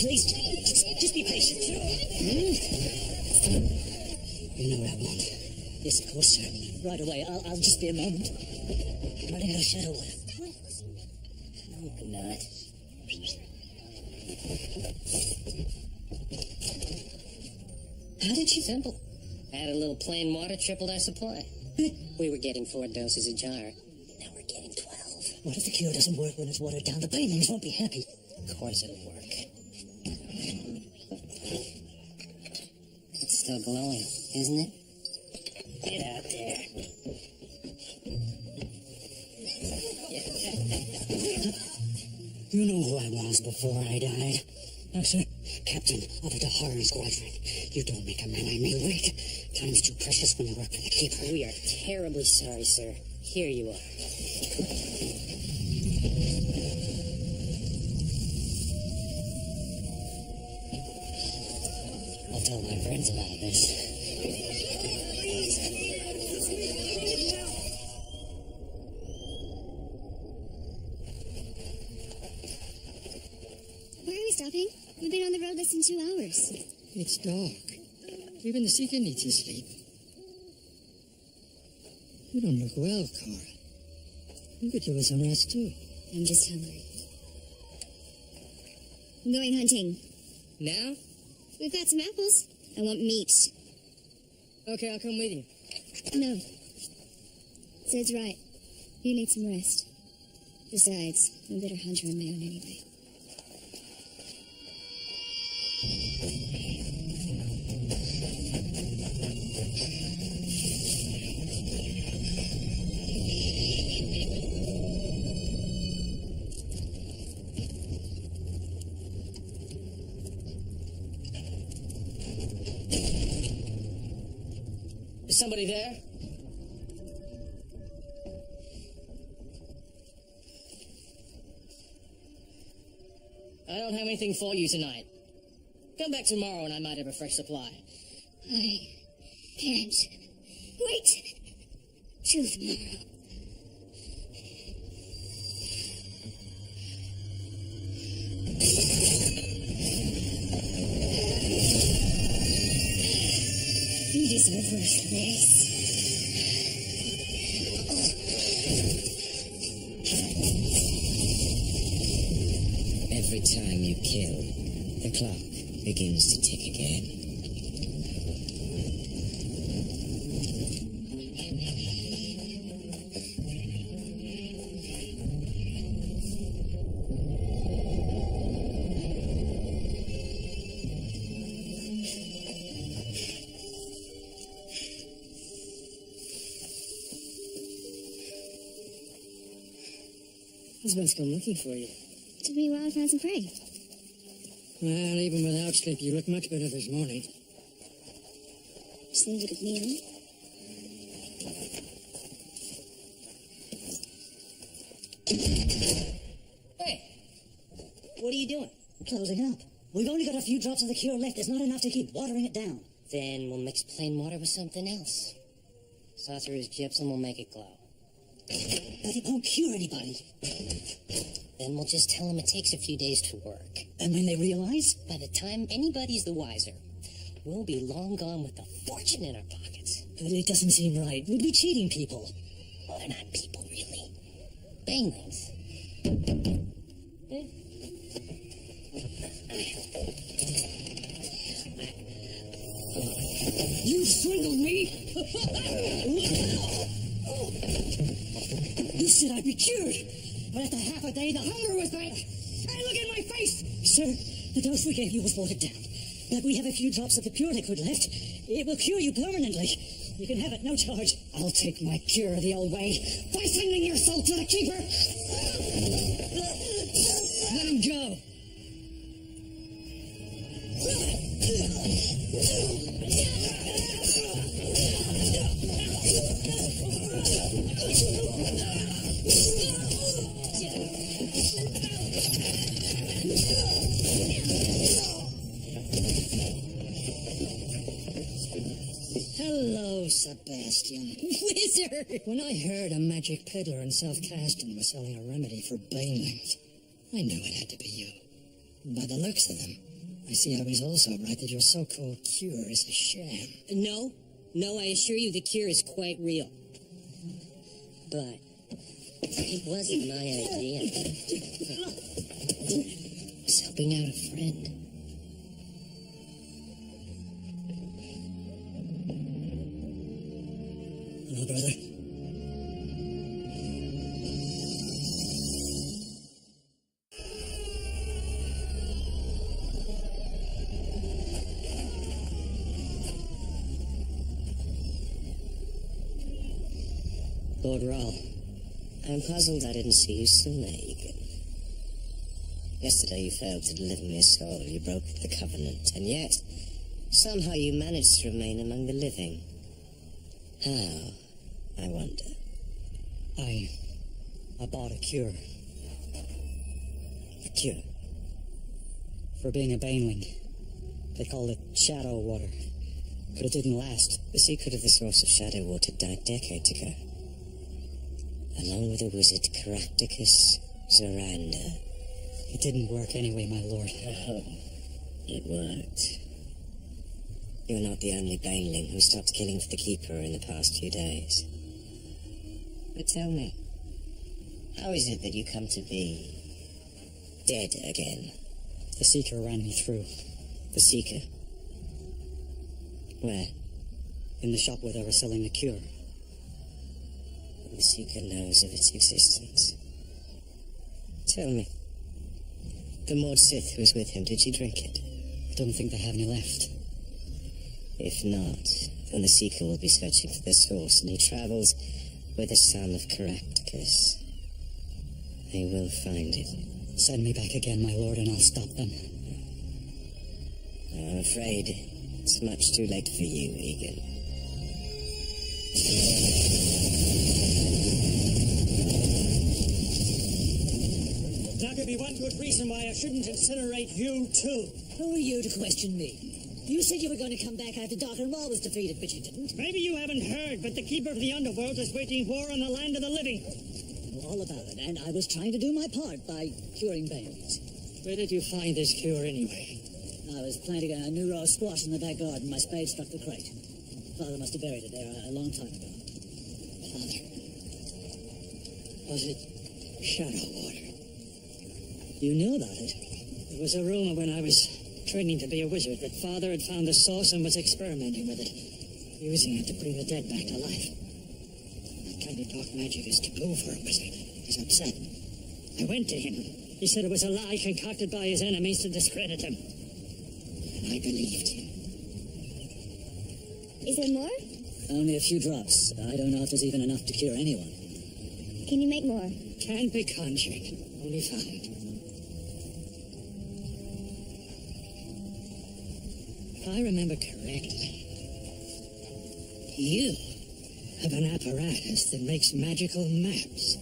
Please, just be patient. You know what I want. Yes, of course, sir. Right away. I'll just be a moment. Running out of shadow water. Oh, good night. How did she? Simple. Added a little plain water, tripled our supply. We were getting 4 doses a jar. Now we're getting 12. What if the cure doesn't work when it's watered down? The Banelings won't be happy. Of course it'll work. It's still glowing, isn't it? Get out there. You know who I was before I died. No, sir. Captain of the Horror Squadron. You don't make a man I may wait. Time's too precious when you work for the Keeper. We are terribly sorry, sir. Here you are. I'll tell my friends about this. Where are we stopping? We've been on the road less than 2 hours. It's dark. Even the seeker needs his sleep. You don't look well, Cora. You could do with some rest, too. I'm just hungry. I'm going hunting. Now? We've got some apples. I want meat. Okay, I'll come with you. No. Sid's right. You need some rest. Besides, I'm a better hunter on my own anyway. Is somebody there? I don't have anything for you tonight. Come back tomorrow and I might have a fresh supply. I can't wait till tomorrow. You deserve worse than this. Every time you kill, the clock begins to tick again. Husband's come looking for you. Took me a while to find some prey. Well, even without sleep, you look much better this morning. Just needed a meal. Hey, what are you doing? Closing up. We've only got a few drops of the cure left. There's not enough to keep watering it down. Then we'll mix plain water with something else. Sorcerer's gypsum will make it glow. But it won't cure anybody. Then we'll just tell them it takes a few days to work. And when they realize? By the time anybody's the wiser, we'll be long gone with a fortune in our pockets. But it doesn't seem right. We'd be cheating people. Well, they're not people, really. Banelings. You swindled me! You said I'd be cured, but after half a day, the hunger was back. Hey, look at my face! Sir, the dose we gave you was watered down, but we have a few drops of the pure liquid left. It will cure you permanently. You can have it, no charge. I'll take my cure the old way, by sending your soul to the Keeper. Let him go. Hello, Sebastian. Wizard! When I heard a magic peddler in South Caston was selling a remedy for banelings, I knew it had to be you. By the looks of them, I see I was also right that your so-called cure is a sham. No, I assure you the cure is quite real. But it wasn't my idea. It was helping out a friend. Hello, brother. Lord Rahl, I'm puzzled I didn't see you sooner, Egan. Yesterday you failed to deliver me a soul, you broke the covenant, and yet, somehow you managed to remain among the living. How, I wonder. I bought a cure. A cure? For being a baneling. They called it shadow water. But it didn't last. The secret of the source of shadow water died decades ago. Along with the wizard Caractacus Zoranda. It didn't work anyway, my lord. Oh, it worked. You're not the only baneling who stopped killing for the Keeper in the past few days. But tell me, how is it that you come to be dead again? The Seeker ran me through. The Seeker? Where? In the shop where they were selling the cure. The Seeker knows of its existence. Tell me, the Maud Sith who was with him, did she drink it? I don't think they have any left. If not, then the Seeker will be searching for the source, and he travels with the son of Caractacus. They will find it. Send me back again, my lord, and I'll stop them. I'm afraid it's much too late for you, Egan. That could be one good reason why I shouldn't incinerate you, too. Who are you to question me? You said you were going to come back after Dr. Maul was defeated, but you didn't. Maybe you haven't heard, but the Keeper of the Underworld is waging war on the land of the living. All about it, and I was trying to do my part by curing babies. Where did you find this cure, anyway? I was planting a new row of squash in the back garden. My spade struck the crate. Father must have buried it there a long time ago. Father. Was it shadow water? You knew about it. There was a rumor when I was training to be a wizard that Father had found the source and was experimenting with it, using it to bring the dead back to life. That kind of dark magic is taboo for a wizard. He's upset. I went to him. He said it was a lie concocted by his enemies to discredit him. And I believed him. Is there more? Only a few drops. I don't know if there's even enough to cure anyone. Can you make more? Can't be conjured. Only found. If I remember correctly, you have an apparatus that makes magical maps.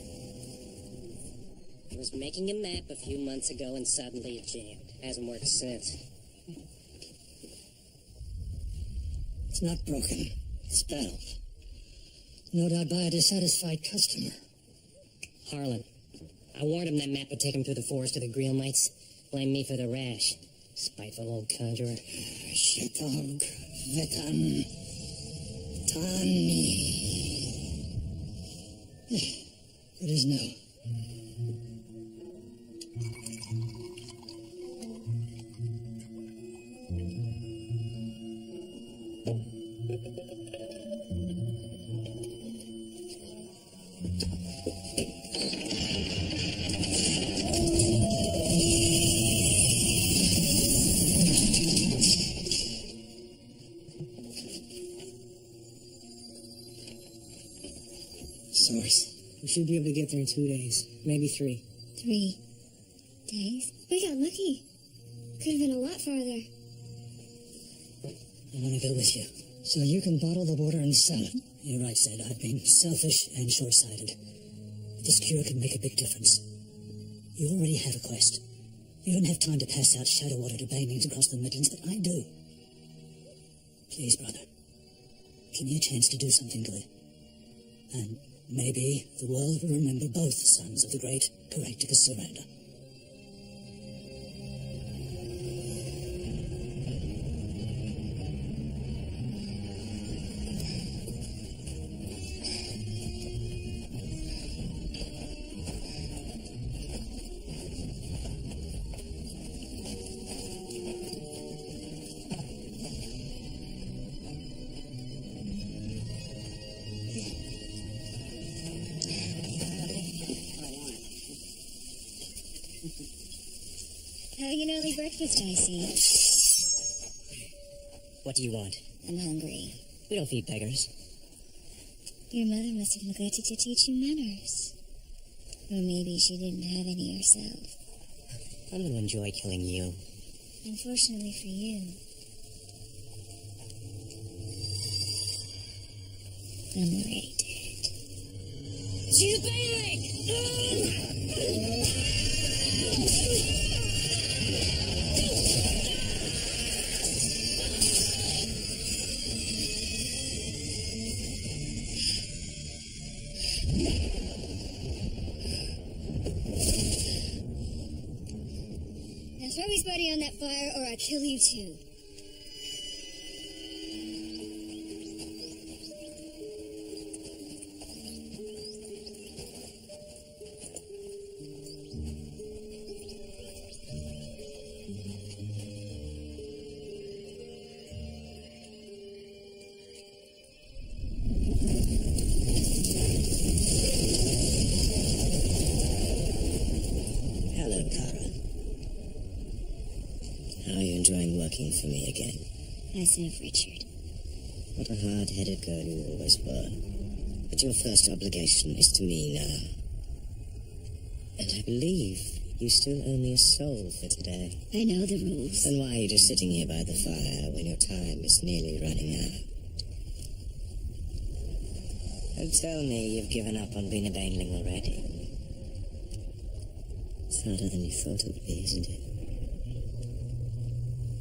I was making a map a few months ago and suddenly it jammed. Hasn't worked since. It's not broken. It's battled. No doubt by a dissatisfied customer. Harlan, I warned him that map would take him through the forest of the Greel Mites. Blame me for the rash. Spiteful old conjurer. Shetog Vetan Tani. Good as new. Source. We should be able to get there in 2 days, maybe 3. 3 days? We got lucky. Could have been a lot farther. I want to go with you, so you can bottle the water and sell it. You're right, Sid. I've been selfish and short-sighted. This cure could make a big difference. You already have a quest. You don't have time to pass out shadow water to banelings across the Midlands, but I do. Please, brother. give me a chance to do something good. And maybe the world will remember both sons of the great Caractacus surrender. Having an early breakfast, I see. What do you want? I'm hungry. We don't feed beggars. Your mother must have neglected to teach you manners. Or maybe she didn't have any herself. I'm going to enjoy killing you. Unfortunately for you, I'm already dead. She's bailing! Now throw his body on that fire or I'll kill you too. Hello, Kara. How are you enjoying working for me again? I serve Richard. What a hard-headed girl you always were. But your first obligation is to me now. And I believe you still owe me a soul for today. I know the rules. Then why are you just sitting here by the fire when your time is nearly running out? Don't tell me you've given up on being a baneling already. It's harder than you thought it would be, isn't it?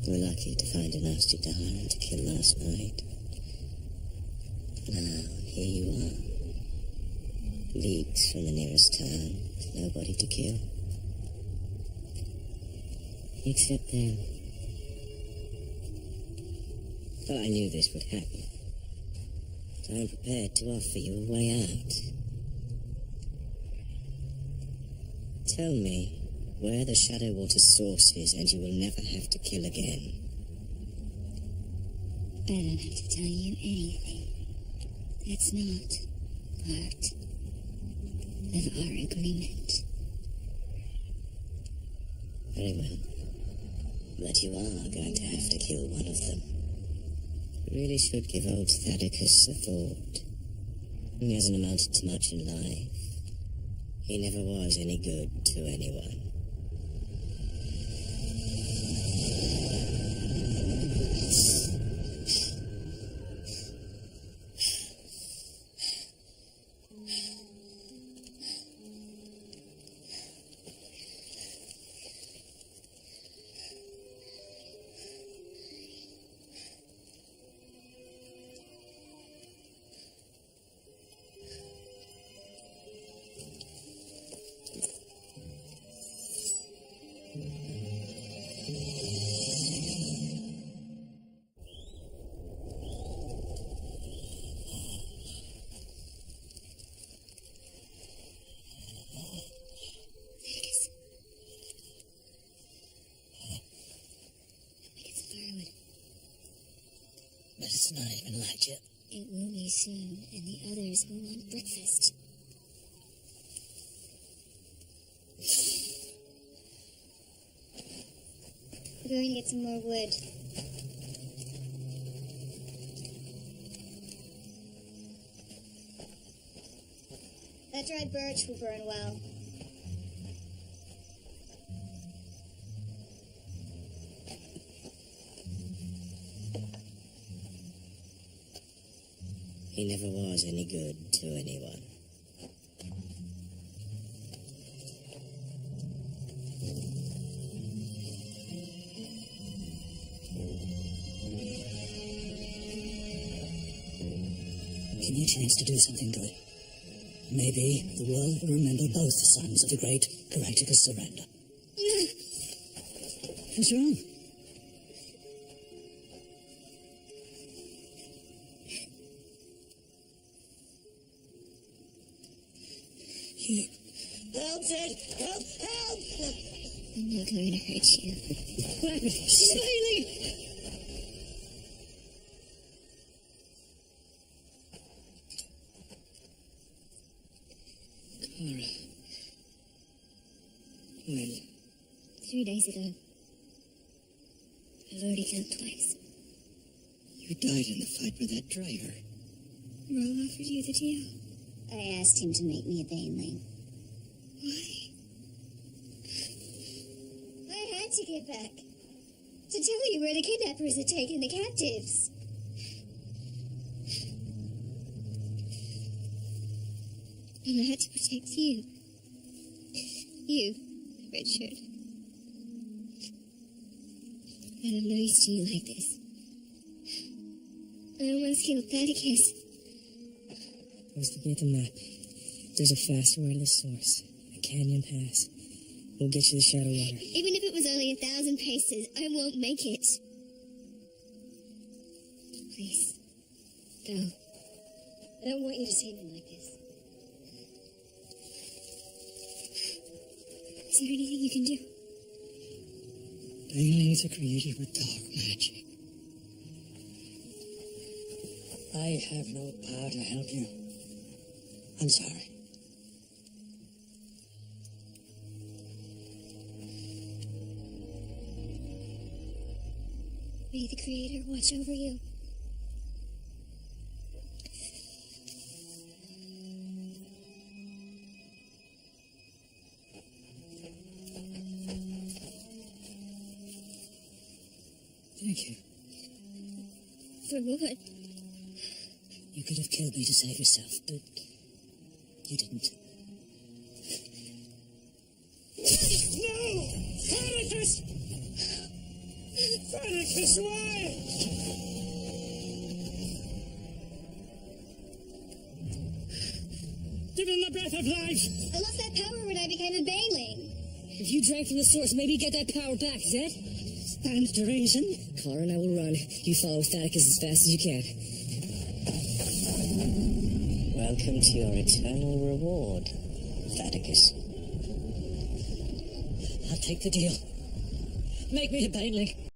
You were lucky to find a nasty darling to kill last night. Now, here you are. Leagues from the nearest town, with nobody to kill. Except them. But I knew this would happen. So I'm prepared to offer you a way out. Tell me where the Shadow Water's source is, and you will never have to kill again. I don't have to tell you anything. That's not part of our agreement. Very well. But you are going to have to kill one of them. You really should give old Thaddeus a thought. He hasn't amounted to much in life. He never was any good to anyone. But it's not even light yet. It will be soon, and the others will want breakfast. We're going to get some more wood. That dried birch will burn well. He never was any good to anyone. Give me a chance to do something good. Maybe the world will remember both the sons of the great Courageous surrender. What's wrong? You... Help, Ted! Help! Help! I'm not going to hurt you. What happened? She's failing! Clara. When? 3 days ago. I've already killed twice. You died in the fight with that driver. Roll offered you the deal. I asked him to make me a baneling. Why? I had to get back. To tell you where the kidnappers had taken the captives. And I had to protect you. You, Richard. And I'm no use to you like this. I almost killed Thaddeus. Investigate the map. There's a fast wireless source. A canyon pass. We'll get you the shadow water. Even if it was only 1,000 paces, I won't make it. Please, go. I don't want you to see me like this. Is there anything you can do? Banelings are created with dark magic. I have no power to help you. I'm sorry. May the Creator watch over you. Thank you. For what? You could have killed me to save yourself, but you didn't. No! Thaddeus! Thaddeus, why? Give him the breath of life! I lost that power when I became a baneling. If you drank from the source, maybe get that power back, Zed? Stands to reason. Clara and I will run. You follow Thaddeus as fast as you can. Welcome to your eternal reward, Thaddeus. I'll take the deal. Make me a baneling.